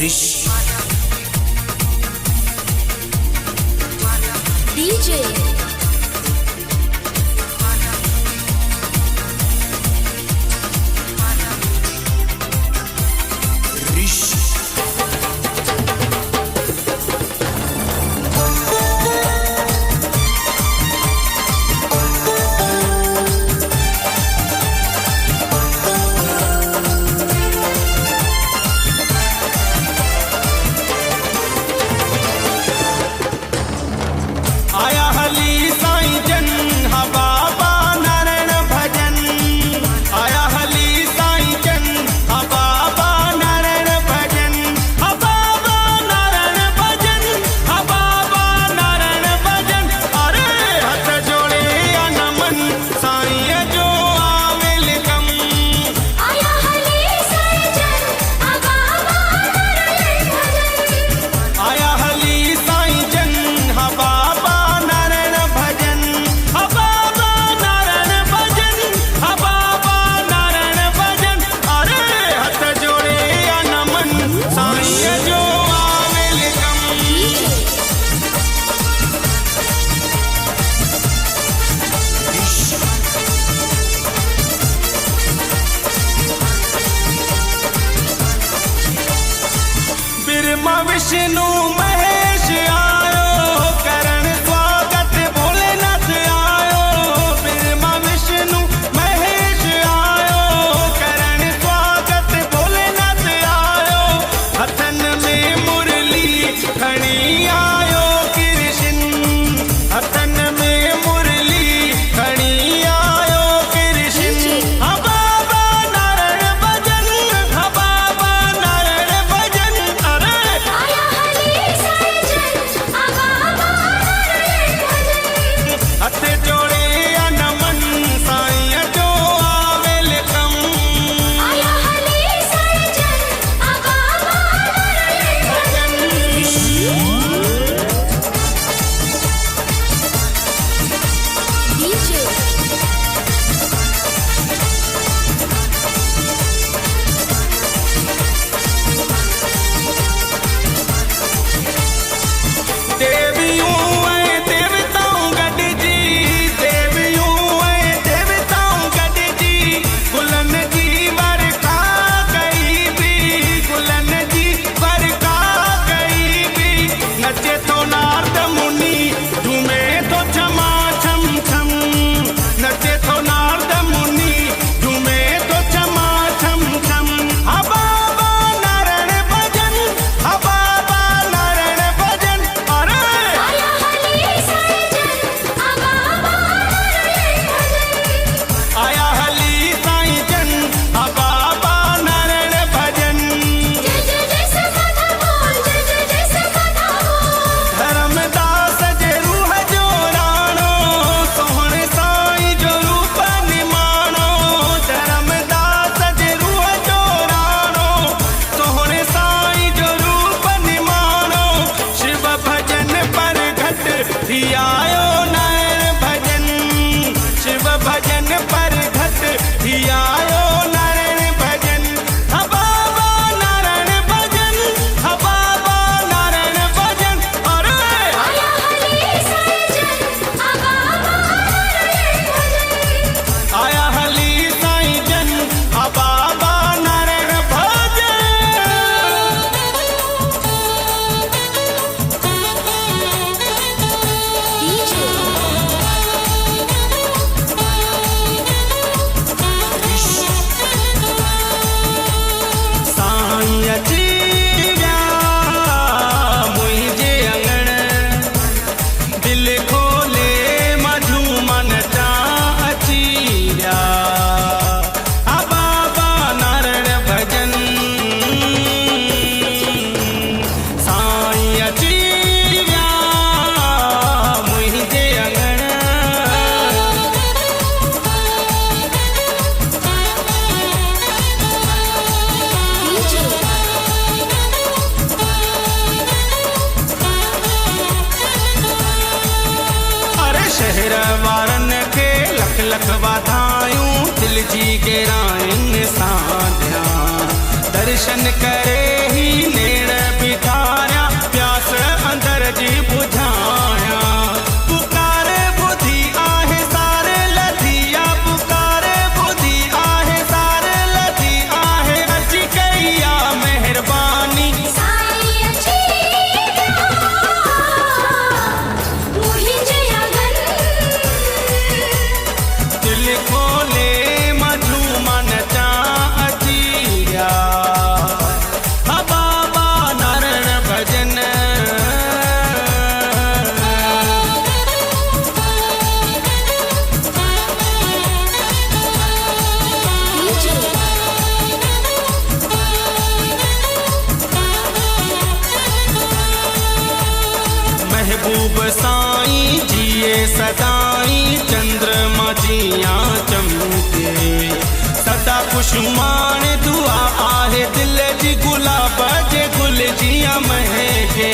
Rish DJ Rish आया हली साईं जन हबाबा नारायण भजन आया हली साईं जन हबाबा नारायण भजन हबाबा नारायण भजन हबाबा नारायण भजन अरे हथ जोड़े या नमन साईं जो आवेल कम आया हली साईं जन हबाबा नारायण भजन आया हली साईं जन हबाबा नारायण भजन हबाबा नारायण भजन हबाबा नारायण भजन अरे हथ जोड़े या नमन साईं जो आवेल कम ब्रह्मा विष्णु महेश आयो करण स्वागत भोलेनाथ आयो ब्रह्मा विष्णु महेश आयो करण स्वागत भोलेनाथ आयो हथन में मुरली खणी आयो कृष्ण हथन में मुरली खणी आयो कृष्ण हबाबा नारायण भजन हबाबा नारायण भजन अरे आया हली साईं जन हबाबा नारायण भजन हथ जोड़े या नमन साईं जो आवेल कम आया हली साईं जन हबाबा नारायण भजन DJ देवियों ऐं देवताऊं गॾिजी देवियों ऐं देवताऊं गॾिजी गुलनि जी वर्खा कई बि गुलनि जी वर्खा कई बि नचे थो नारद मुनि झूमे थो छमा छम छम नचे थो नारद मुनि झूमे थो छमा छम छम हबाबा नारायण भजन हबाबा नारायण भजन अरे आया हली साईं जन हबाबा नारायण भजन आया हली साईं जन हबाबा नारायण भजन जय जय जय सदा बोल जय जय जय सदा बोल धर्मदास जे रूह जो राणो सोहणे साईं जो रूप निमाणो धर्मदास जे रूह जो राणो सोहणे साईं जो रूप निमाणो शिव भजन पर घट थी आयो नारायण भजन शिव भजन पर घट थी आयो नारायण भजन हबाबा नारायण भजन हबाबा नारायण भजन अरे आया हली साईं जन हबाबा नारायण भजन आया हली साईं जन हबाबा नारायण भजन DJ साईं अची विया मुंहिंजे अंगण दिलि खोले मझूमन ता अची विया हबाबा नारायण भजन साईं अची विया मुंहिंजे अंगण DJ अरे शहर वारनि खे लख लख वाधायूं दिल जी गहराइनि सां ध्यान दर्शन करे ही नेड़ सदाई चंद्रमा जिया चमके सदा कुशुमान दुआ आहे दिल जी गुलाब जे गुल जिया महके